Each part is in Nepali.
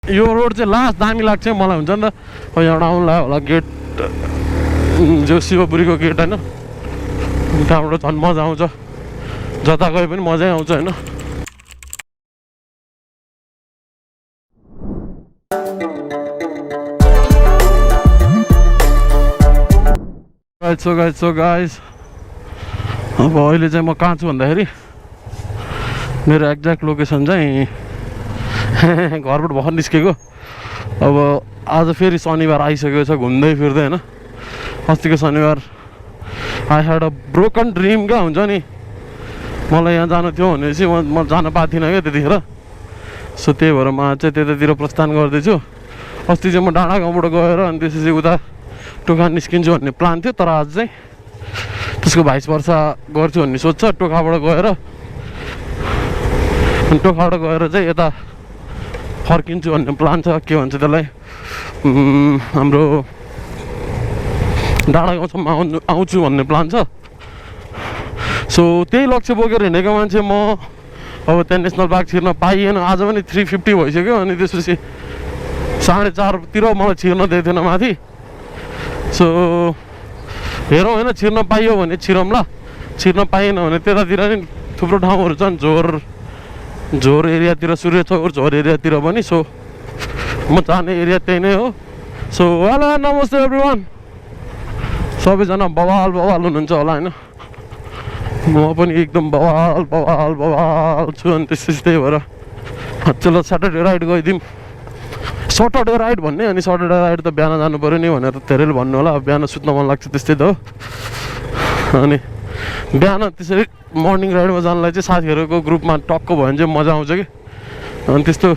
यो रोड चाहिँ लास्ट दामी लाग्छ मलाई हुन्छ नि त अब एउटा आउनुलाई होला गेट जो शिवपुरीको गेट होइन त्यहाँबाट झन् मजा आउँछ जता गए पनि मजै आउँछ होइन सो गाइस अब अहिले चाहिँ म कहाँ छु भन्दाखेरि मेरो एक्ज्याक्ट लोकेसन चाहिँ घरबाट भर्खर निस्केको अब आज फेरि शनिबार आइसकेको छ घुम्दै फिर्दै होइन अस्तिको शनिबार I had a broken dream क्या हुन्छ नि मलाई यहाँ जानु थियो भनेपछि म जान पाएको थिइनँ क्या त्यतिखेर सो त्यही भएर म चाहिँ त्यतातिर प्रस्थान गर्दैछु अस्ति चाहिँ म डाँडा गाउँबाट गएर अनि त्यसपछि उता टोखा निस्किन्छु भन्ने प्लान थियो तर आज चाहिँ त्यसको 22 वर्ष गर्छु भन्ने सोच छ टोखाबाट गएर अनि टोखाबाट गएर चाहिँ यता फर्किन्छु भन्ने प्लान छ के भन्छ त्यसलाई हाम्रो डाँडा गाउँसम्म आउँछु भन्ने प्लान छ सो त्यही लक्ष्य बोकेर हिँडेको मान्छे म अब त्यहाँ नेसनल पार्क छिर्न पाइएन आज पनि 350 भइसक्यो अनि त्यसपछि 4:30 तिर मलाई छिर्न दिएको थिएन माथि सो हेरौँ होइन छिर्न पाइयो भने छिरौँला छिर्न पाइएन भने त्यतातिर नि थुप्रो ठाउँहरू छन् झोर एरियातिर सूर्यचौर झोर एरियातिर पनि सो म जाने एरिया त्यही नै हो सो हेलो नमस्ते एभ्रिवान सबैजना बवाल हुनुहुन्छ होला होइन म पनि एकदम बवाल छु अनि त्यसपछि त्यही भएर चलो स्याटरडे राइड गइदिउँ सटरडे राइड भन्ने अनि सटरडे राइड त बिहान जानु पऱ्यो नि भनेर धेरैले भन्नु होला बिहान सुत्न मन लाग्छ त्यस्तै त हो अनि बिहान त्यसरी मर्निङ राइडमा जानलाई चाहिँ साथीहरूको ग्रुपमा टक्क भयो भने चाहिँ मजा आउँछ कि अनि त्यस्तो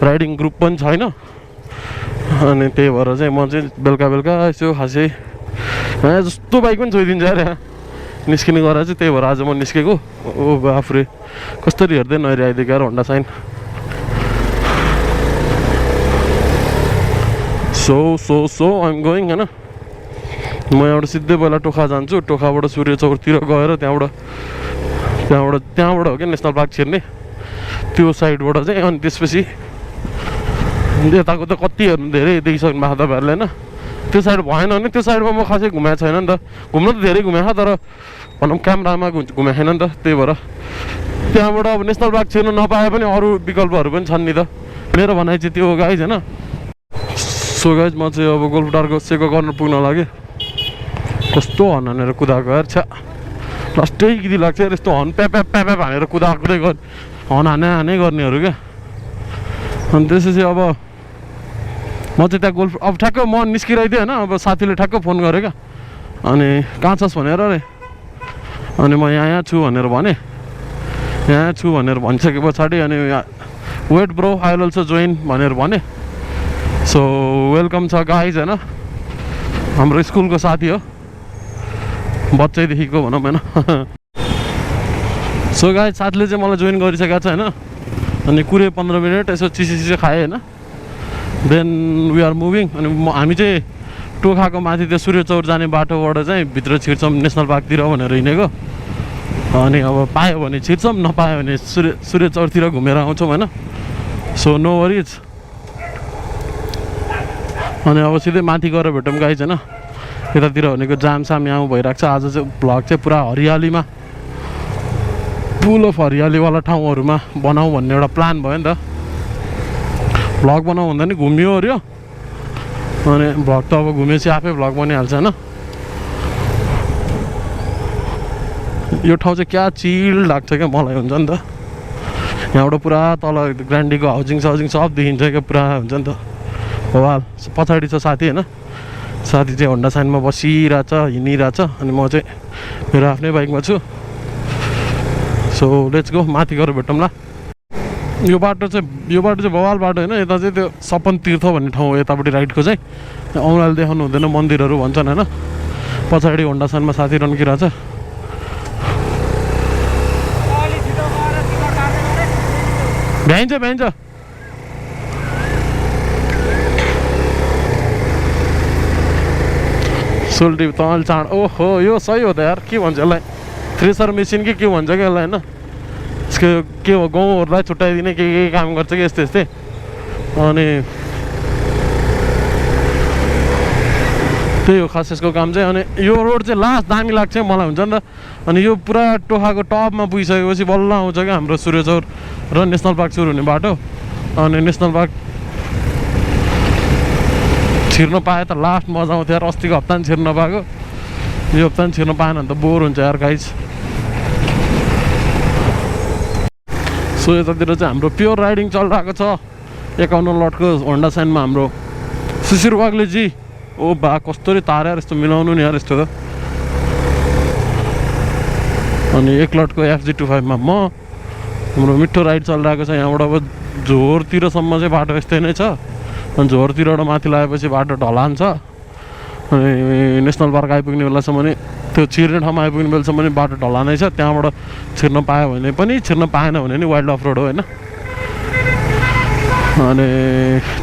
राइडिङ ग्रुप पनि छैन अनि त्यही भएर चाहिँ म चाहिँ बेलुका यसो खासै जस्तो बाइक पनि छोइदिन्छ अरे निस्किने गरेर चाहिँ त्यही भएर आज म निस्केको ओ बाफ्रे कसरी हेर्दै नहेरिआइदिएको यार Honda sign so I'm going होइन म यहाँबाट सिधै पहिला टोखा जान्छु टोखाबाट सूर्यचौरतिर गएर त्यहाँबाट हो क्या नेसनल पार्क छिर्ने त्यो साइडबाट चाहिँ अनि त्यसपछि यताको त कति हेर्नु धेरै देखिसक्नु भएको तपाईँहरूले होइन त्यो साइड भएन भने त्यो साइडमा म खासै घुमेको छैन नि त घुम्न त धेरै घुमेको तर भनौँ क्यामेरामा घुमेको छैन नि त त्यही भएर त्यहाँबाट अब नेसनल पार्क छिर्नु नपाए पनि अरू विकल्पहरू पनि छन् नि त मेरो भनाइ चाहिँ त्यो हो गाइज होइन सो गाइज म चाहिँ अब गोल्फटारको सेको कर्नर पुग्न लागेँ कस्तो हर्न हानेर कुदाएको यार छ्या लास्टै गिदी लाग्छ यार यस्तो हर्न प्याप हानेर कुदाएकै हर्न हाने गर्नेहरू क्या अनि त्यसपछि अब म चाहिँ त्यहाँ गोल्फ अब ठ्याक्क म निस्किरहेको थिएँ होइन अब साथीले ठ्याक्क फोन गरेँ क्या अनि कहाँ छस् भनेर अरे अनि म यहाँ छु भनेर भने यहाँ छु भनेर भनिसके पछाडि अनि wait bro I will also join भनेर भने सो वेलकम छ गाइज होइन हाम्रो स्कुलको साथी हो बच्चैदेखिको भनौँ होइन सो गाइज साथीले चाहिँ मलाई जोइन गरिसकेको छ होइन अनि कुरे 15 मिनट यसो चिसो खाएँ होइन देन वी आर मुभिङ अनि हामी चाहिँ टोखाको माथि त्यो सूर्यचौर जाने बाटोबाट चाहिँ भित्र छिर्छौँ नेसनल पार्कतिर भनेर हिँडेको अनि अब पायो भने छिर्छौँ नपायो भने सूर्यचौरतिर घुमेर आउँछौँ होइन सो नो वरिज अनि अब सिधै माथि गएर भेटौँ गाइज होइन यतातिर भनेको जामसाम यहाँ भइरहेको छ आज चाहिँ भ्लग चाहिँ पुरा हरियालीमा फुल अफ हरियालीवाला ठाउँहरूमा बनाऊ भन्ने एउटा प्लान भयो नि त भ्लग बनाऊ भन्दा नि घुमियो अरे अनि भ्लग त अब घुमेपछि आफै भ्लग बनिहाल्छ होइन यो ठाउँ चाहिँ क्या चिल लाग्छ क्या मलाई हुन्छ नि त यहाँबाट पुरा तल ग्रान्डीको हाउसिङ सब देखिन्छ क्या पुरा हुन्छ नि त वाल पछाडि छ साथी होइन साथी चाहिँ होन्डा साइनमा बसिरहेछ हिँडिरहेछ अनि म चाहिँ मेरो आफ्नै बाइकमा छु सो लेट्स गो माथि गएर भेटौँला यो बाटो चाहिँ बवाल बाटो होइन यता चाहिँ त्यो सपन तीर्थ भन्ने ठाउँ हो यतापट्टि राइटको चाहिँ औँलाले देखाउनु हुँदैन मन्दिरहरू भन्छन् होइन पछाडि होन्डा साइनमा साथी रन्किरहेछ भ्याइन्छ सोल्टी त अलि चाँड ओहो यो सही हो त यार के भन्छ यसलाई थ्रेसर मेसिन के भन्छ क्या यसलाई होइन यसको के हो गाउँहरूलाई छुट्याइदिने के काम गर्छ कि यस्तै अनि त्यही हो खास यसको काम चाहिँ। अनि यो रोड चाहिँ लास्ट दामी लाग्छ मलाई, हुन्छ नि त। अनि यो पुरा टोखाको टपमा पुगिसकेपछि बल्ल आउँछ क्या हाम्रो सूर्यचौर र नेसनल पार्क सुरु हुने बाटो। अनि नेसनल पार्क छिर्न पाए त लास्ट मजा आउँथ्यो यार। अस्तिको हप्ता पनि छिर्न पाएको, यो हप्ता पनि छिर्न पाएन भने त बोर हुन्छ यार गाइज। सो यतातिर चाहिँ हाम्रो प्योर राइडिङ चलिरहेको छ। 51 लटको होन्डा साइनमा हाम्रो शिशिर वाग्लेजी। ओ बा कस्तो तार यार, यस्तो मिलाउनु नि यार यस्तो त। अनि 1 लटको FG25 मा म। हाम्रो मिठो राइड चलिरहेको छ। यहाँबाट अब झोरतिरसम्म चाहिँ बाटो यस्तै नै छ। अनि झोरतिरबाट माथि लागेपछि बाटो ढलान छ। अनि नेसनल पार्क आइपुग्ने बेलासम्म नि त्यो छिर्ने ठाउँमा आइपुग्ने बेलासम्म नि बाटो ढलानै छ। त्यहाँबाट छिर्न पायो भने पनि, छिर्न पाएन भने नि वाइल्ड अफ रोड हो होइन। अनि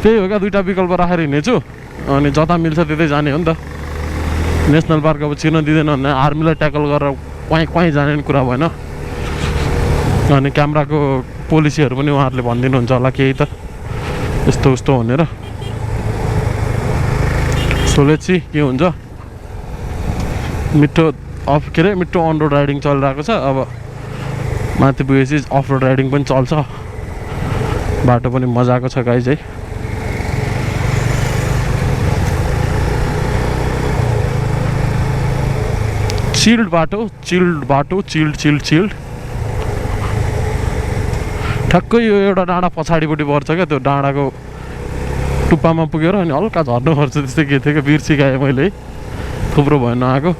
त्यही हो क्या, दुईवटा विकल्प राखेर हिँडेछु। अनि जता मिल्छ त्यतै जाने हो नि त। नेसनल पार्क अब छिर्न दिँदैन भने आर्मीलाई ट्याकल गरेर कहीँ जाने नि कुरा भएन। अनि क्यामेराको पोलिसीहरू पनि उहाँहरूले भनिदिनुहुन्छ होला केही त यस्तो उस्तो भनेर। सो लेट्स सी के हुन्छ। मिठो के अरे मिठो अन रोड राइडिङ चलिरहेको छ। अब माथि पुगेपछि अफ रोड राइडिङ पनि चल्छ। बाटो पनि मजाको छ गाइज है। चिल्ड बाटो, चिल्ड ठ्याक्कै यो एउटा डाँडा पछाडिपट्टि पर्छ क्या। त्यो डाँडाको टुप्पामा पुगेर अनि हल्का झर्नु पर्छ। त्यस्तै के थियो क्या, बिर्सिकाएँ मैले है, थुप्रो भयो नआएको।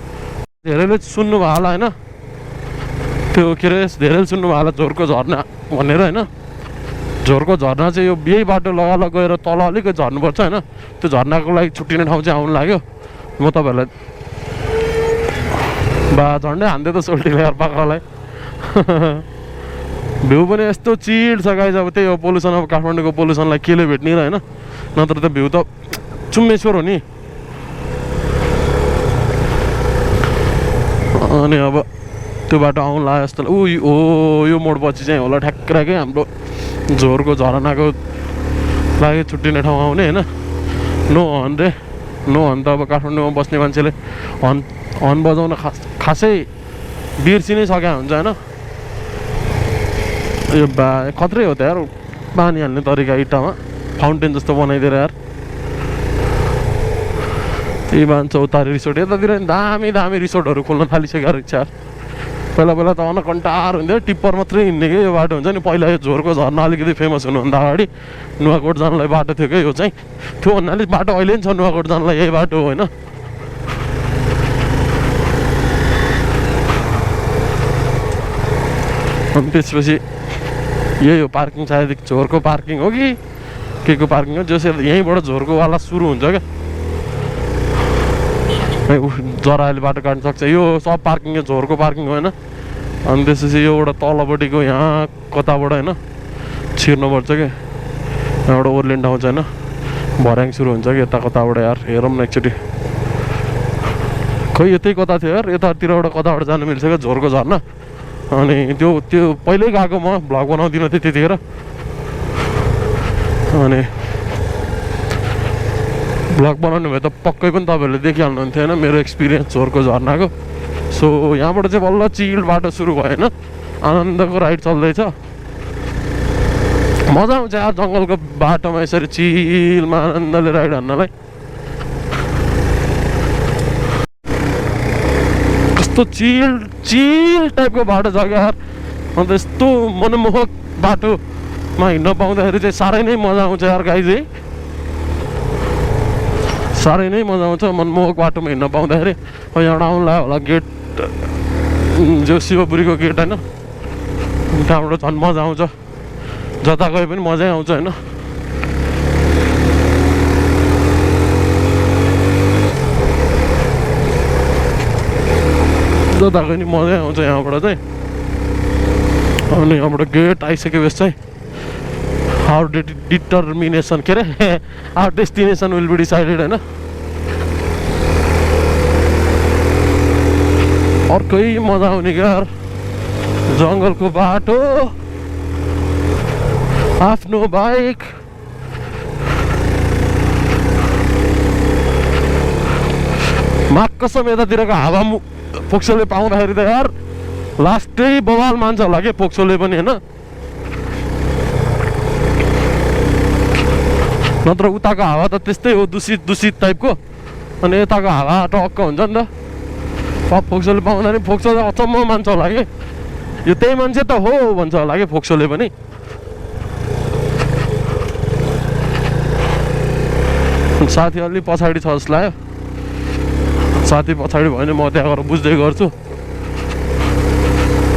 धेरैले सुन्नुभयो होला होइन, त्यो के अरे धेरैले सुन्नुभयो होला झोरको झर्ना भनेर होइन। झोरको झर्ना चाहिँ यो यही बाटो लगाएर गएर तल अलिकति झर्नुपर्छ होइन। त्यो झर्नाको लागि छुट्टिने ठाउँ चाहिँ आउनु लाग्यो। म तपाईँहरूलाई बा झन्डै हान्दै त सोल्टीले यार बाख्रालाई। भ्यू पनि यस्तो चिल्ड छ गाइज। अब त्यही हो पोल्युसन, अब काठमाडौँको पोल्युसनलाई केले भेट्ने र होइन, नत्र त भ्यू त चुम्मेश्वर हो नि। अनि अब त्यो बाटो आउनु लाग्यो जस्तो यो मोडपछि चाहिँ होला ठ्याक्कै हाम्रो झोरको झरनाको लागि छुट्टिने ठाउँ आउने होइन। नो हर्न रे, नो हर्न त अब काठमाडौँमा बस्ने मान्छेले हर्न बजाउन खासै बिर्सिनै सकेको हुन्छ होइन। यो बा खत्रै हो त यार, पानी हाल्ने तरिका इँटामा फाउन्टेन जस्तो बनाइदिएर यार। त्यही भन्छ चौतारी रिसोर्ट। यतातिर दामी दामी रिसोर्टहरू खोल्न थालिसकेको रहेछ यार। पहिला पहिला त अनकन्टार हुन्थ्यो, टिप्पर मात्रै हिँड्ने कि यो बाटो हुन्छ नि। पहिला यो झोरको झर्ना अलिकति फेमस हुनुभन्दा अगाडि नुवाकोट जानलाई बाटो थियो क्या यो चाहिँ। त्यो भन्नाले बाटो अहिले पनि छ नुवाकोट जानलाई, यही बाटो हो होइन। अनि त्यसपछि यही हो पार्किङ, सायद झोरको पार्किङ हो कि के को पार्किङ हो। जसरी यहीँबाट झोरकोवाला सुरु हुन्छ क्या। जराले बाटो काट्न सक्छ। यो सब पार्किङ झोरको पार्किङ हो होइन। अनि त्यसपछि योबाट तलपट्टिको यहाँ कताबाट होइन छिर्नुपर्छ क्या। यहाँबाट ओर्लिन्ड आउँछ होइन, भर्याङ सुरु हुन्छ कि यता कताबाट यार। हेरौँ न एकचोटि, खै यतै कता थियो यार, यतातिरबाट कताबाट जानु मिल्छ क्या झोरको झर्ना। अनि त्यो पहिल्यै गएको, म भ्लग बनाउँदिनँ थिएँ त्यतिखेर। अनि भ्लग बनाउनु भए त पक्कै पनि तपाईँहरूले देखिहाल्नुहुन्थ्यो होइन मेरो एक्सपिरियन्स झोरको झर्नाको। सो यहाँबाट चाहिँ बल्ल चिल्ड बाटो सुरु भयो होइन। आनन्दको राइड चल्दैछ। मजा आउँछ यार जङ्गलको बाटोमा यसरी चिलमा आनन्दले राइड हान्नलाई। कस्तो चिल टाइपको बाटो छ क्या यार। अन्त यस्तो मनमोहक बाटोमा हिँड्न पाउँदाखेरि चाहिँ साह्रै नै मजा आउँछ यार गाइज है। साह्रै नै मजा आउँछ मनमोहक बाटोमा हिँड्न पाउँदाखेरि। अब यहाँबाट आउनु लाग्यो होला गेट, जो शिवपुरीको गेट होइन। त्यहाँबाट झन् मजा आउँछ, जता गए पनि मजै आउँछ होइन। जता गए नि मजै आउँछ यहाँबाट चाहिँ। अनि यहाँबाट गेट आइसकेपछि चाहिँ आवर डिटर्मिनेसन के अरे our destination will be decided होइन। अर्कै मजा आउने क्या यार, जङ्गलको बाटो, आफ्नो बाइक, माक्कसम यतातिरको हावा फोक्सोले पाउँदाखेरि त यार लास्टै बवाल मान्छ होला के फोक्सोले पनि होइन नत्र उताको हावा त त्यस्तै हो दूषित दूषित टाइपको अनि यताको हावा टक्क हुन्छ नि त फोक्सोले पाउँदाखेरि फोक्सोले अचम्म मान्छ होला कि यो त्यही मान्छे त हो भन्छ होला कि फोक्सोले पनि साथी अलि पछाडि छ जस्तो लाग्यो साथी पछाडि भयो भने म त्यहाँ गएर बुझ्दै गर्छु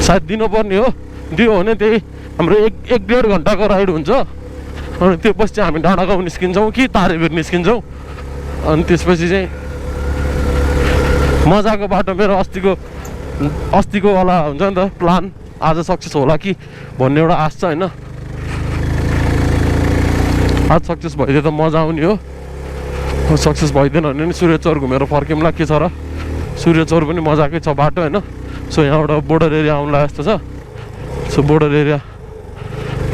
सायद दिनुपर्ने हो दियो भने त्यही हाम्रो एक डेढ घन्टाको राइड हुन्छ अनि त्यो पछि चाहिँ हामी डाँडा गाउँ निस्किन्छौँ कि तारेभिर निस्किन्छौँ अनि त्यसपछि चाहिँ मजाको बाटो मेरो अस्तिको वाला हुन्छ नि त प्लान आज सक्सेस होला कि भन्ने एउटा आश छ होइन आज सक्सेस भइदियो त मजा आउने हो सक्सेस भइदिएन भने नि सूर्यचौर घुमेर फर्किउँला के छ र सूर्यचौर पनि मजाकै छ बाटो होइन सो यहाँबाट बोर्डर एरिया आउनु लाग्यो जस्तो छ सो बोर्डर एरिया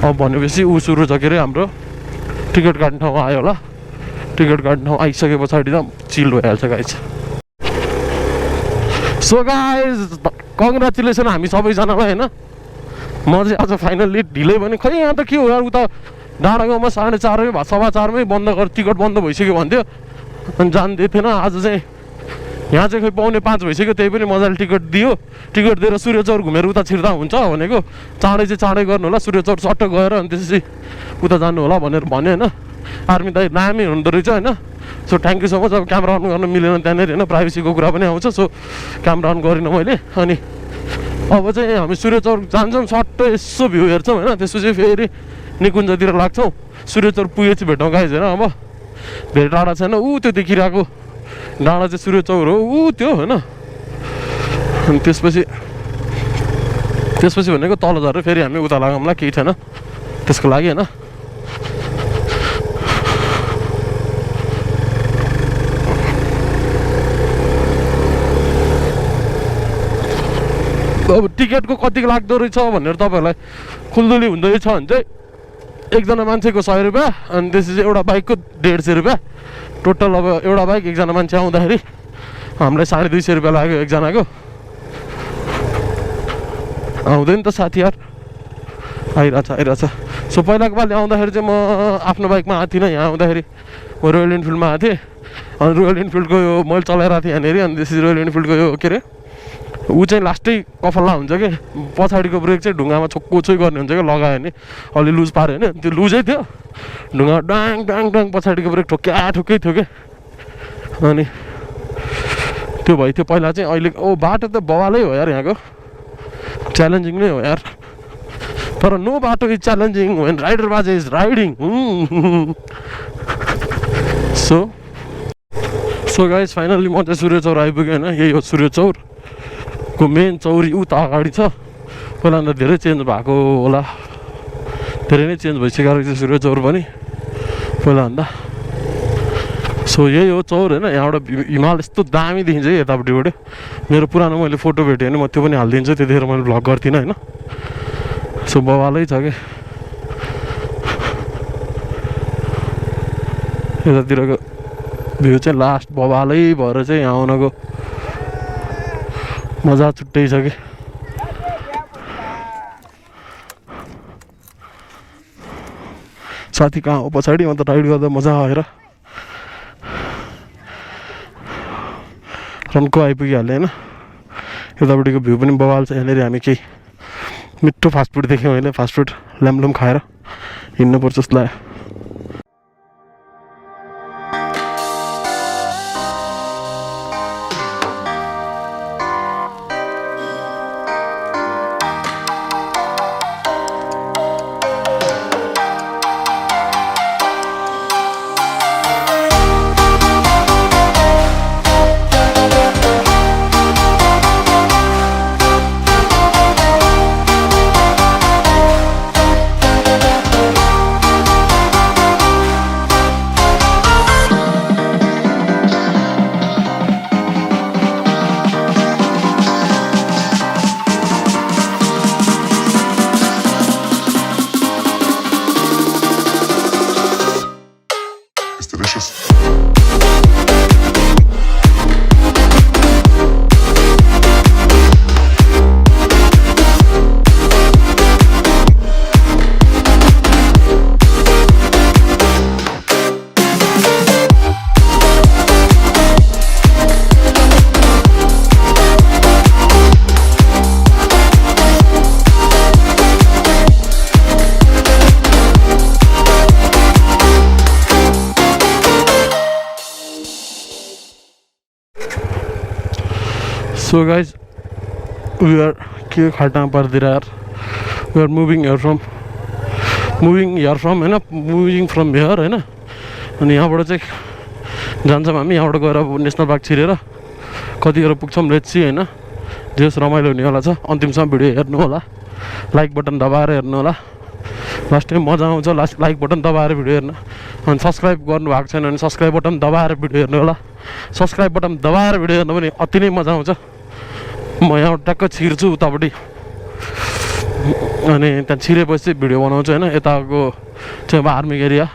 अब भनेपछि ऊ सुरु छ के अरे हाम्रो टिकट काट्ने ठाउँ आयो होला टिकट काट्ने ठाउँ आइसके पछाडि त चिल भइहाल्छ गाइज सो गाइज कङ्ग्रेचुलेसन हामी सबैजनालाई होइन म चाहिँ आज फाइनल्ली ढिलै भने खै यहाँ त के हो यार उता डाँडा गाउँमा 4:30 4:15 बन्द गरेर टिकट बन्द भइसक्यो भन्थ्यो अनि जान्दै थिएन आज चाहिँ यहाँ चाहिँ खै 4:45 भइसक्यो त्यही पनि मजाले टिकट दियो टिकट दिएर सूर्यचौर घुमेर उता छिर्दा हुन्छ भनेको चाँडै चाहिँ चाँडै गर्नु होला सूर्यचौर सट्ट गएर अनि त्यसपछि उता जानु होला भनेर भन्यो होइन आर्मी दाइ दामी हुँदो रहेछ होइन so thank you so much अब क्यामेरा अन गर्न मिलेन त्यहाँनिर होइन प्राइभेसीको कुरा पनि आउँछ सो क्यामेरा अन गरिनँ मैले अनि अब चाहिँ हामी सूर्यचौर जान्छौँ सट्ट यसो भ्यू हेर्छौँ होइन त्यसपछि फेरि निकुञ्जतिर लाग्छौँ सूर्यचौर पुगेपछि भेटौँ गाइज होइन अब धेरै टाढा छैन ऊ त्यो देखिरहेको डाँडा चाहिँ सूर्यचौर हो ऊ त्यो होइन अनि त्यसपछि भनेको तल झरेर फेरि हामी उता लगाउँला केही छैन त्यसको लागि होइन अब टिकटको कति लाग्दो रहेछ भनेर तपाईँहरूलाई खुल्दुली हुँदो रहेछ भने चाहिँ एकजना मान्छेको 100 रुपियाँ अनि त्यसपछि एउटा बाइकको 150 रुपियाँ टोटल अब एउटा बाइक एकजना मान्छे आउँदाखेरि हामीलाई 250 रुपियाँ लाग्यो एकजनाको आउँदैन त साथी यार आइरहेछ सो पहिलाको पालि आउँदाखेरि चाहिँ म आफ्नो बाइकमा आएको थिइनँ यहाँ आउँदाखेरि म रोयल इनफिल्डमा आएको थिएँ अनि रोयल इनफिल्डको यो मैले चलाइरहेको थिएँ यहाँनिर अनि त्यसपछि रोयल इनफिल्डको यो के अरे ऊ चाहिँ लास्टै कफल्ला हुन्छ कि पछाडिको ब्रेक चाहिँ ढुङ्गामा छोक्कै गर्ने हुन्छ क्या लगायो भने अलि लुज पाऱ्यो होइन त्यो लुजै थियो ढुङ्गा डाङ डाङ डाङ पछाडिको ब्रेक ठोक्कै थियो क्या अनि त्यो भइथ्यो पहिला चाहिँ अहिले बाटो त बवालै हो यार यहाँको च्यालेन्जिङ नै हो यार तर नो बाटो इज च्यालेन्जिङ वेन राइडर बाजे is riding so guys finally म चाहिँ सूर्यचौर आइपुगेँ होइन यही हो सूर्यचौरको मेन चौरी उता अगाडि छ पहिला धेरै चेन्ज भएको होला धेरै नै चेन्ज भइसकेको रहेछ सूर्यचौर पनि पहिलाभन्दा सो यही हो चौर होइन यहाँबाट हिमाल यस्तो दामी देखिन्छ है यतापट्टिबाट मेरो पुरानो मैले फोटो भेटेँ भने म त्यो पनि हालिदिन्छु त्यतिखेर मैले भ्लग गर्थिनँ होइन सो बवालै छ कि यतातिरको भ्यू चाहिँ लास्ट बवालै भएर चाहिँ यहाँ आउनको मजा छुट्टै छ कि साथी कहाँ हो पछाडि अन्त राइड गर्दा मजा आएर रन्को आइपुगिहाल्यो होइन यतापट्टिको भ्यू पनि बवाल छ यहाँनिर हामी केही मिठो फास्टफुड देख्यौँ अहिले फास्टफुड ल्याम्लुम खाएर हिँड्नुपर्छ जस्तो लाग्यो So guys, we are के खाल्टा पर्दिर यार. We are moving here from हैन, moving from here हैन. अनि यहाँबाट चाहिँ जान्छौँ हामी. यहाँबाट गएर नेसनल पार्क छिरेर कतिखेर पुग्छौँ लेट्स सी हैन. जेस रमाइलो हुनेवाला छ. अन्तिमसम्म भिडियो हेर्नु होला. लाइक बटन दबाएर हेर्नु होला. लास्ट टाइम मजा आउँछ लाइक बटन दबाएर भिडियो हेर्न. अनि सब्स्क्राइब गर्नु भएको छैन भने सब्स्क्राइब बटन दबाएर भिडियो हेर्नु होला. सब्स्क्राइब बटन दबाएर भिडियो हेर्नु पनि अति नै मजा आउँछ. म यहाँ ट्याक्क छिर्छु उतापट्टि अनि त्यहाँ छिरेपछि भिडियो बनाउँछु हैन. यताको चाहिँ अब आर्मी एरिया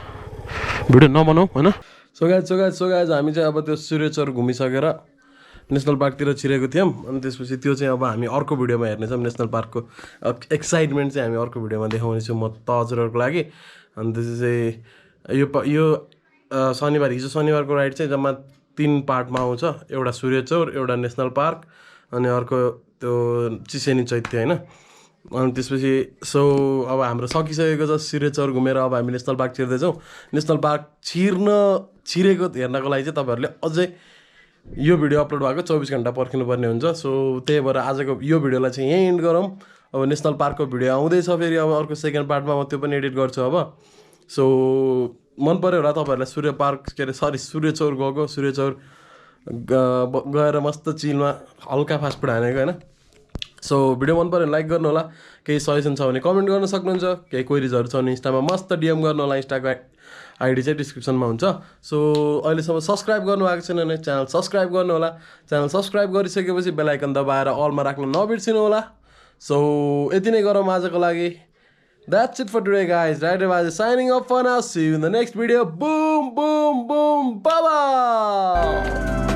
भिडियो नबनाऊ हैन. सो गाइज हामी चाहिँ अब त्यो सूर्यचौर घुमिसकेर नेसनल पार्कतिर छिरेको थियौँ. अनि त्यसपछि त्यो चाहिँ अब हामी अर्को भिडियोमा हेर्नेछौँ. नेसनल पार्कको एक्साइटमेन्ट चाहिँ हामी अर्को भिडियोमा देखाउनेछौँ म हजुरहरूको लागि. अनि त्यसपछि यो शनिबार हिजो शनिबारको राइड चाहिँ जम्मा 3 पार्टमा आउँछ. एउटा सूर्यचौर, एउटा नेसनल पार्क अनि अर्को त्यो चिसेनी चैत्य हैन. अनि त्यसपछि सो अब हाम्रो सकिसकेको छ सूर्यचौर घुमेर. अब हामी नेसनल पार्क छिर्दैछौँ. नेसनल पार्क छिरेको हेर्नको लागि चाहिँ तपाईँहरूले अझै यो भिडियो अपलोड भएको 24 घन्टा पर्खिनुपर्ने हुन्छ. सो त्यही भएर आजको यो भिडियोलाई चाहिँ यहीँ एन्ड गरौँ. अब नेसनल पार्कको भिडियो आउँदैछ फेरि. अब अर्को सेकेन्ड पार्टमा म त्यो पनि एडिट गर्छु अब. सो मन पऱ्यो होला तपाईँहरूलाई सूर्यचौर गएको. सूर्यचौर गएर मस्त चिलमा हल्का फास्टफुड हानेको हैन. सो भिडियो मन पऱ्यो लाइक गर्नु होला. केही सजेसन छ भने कमेन्ट गर्न सक्नुहुन्छ. केही क्वेरिजहरू छ भने इन्स्टामा मस्त DM गर्नु होला. इन्स्टाको आइडी चाहिँ डिस्क्रिप्सनमा हुन्छ. सो अहिलेसम्म सब्स्क्राइब गर्नुभएको छैन भने च्यानल सब्स्क्राइब गर्नु होला. च्यानल सब्स्क्राइब गरिसकेपछि बेल आइकन दबाएर अलमा राख्न नबिर्सिनु होला. सो यति नै गरौँ आजको लागि. That's it for today guys. Rider Baje signing off for now. See you in the next video. Boom, boom, boom. Bye-bye.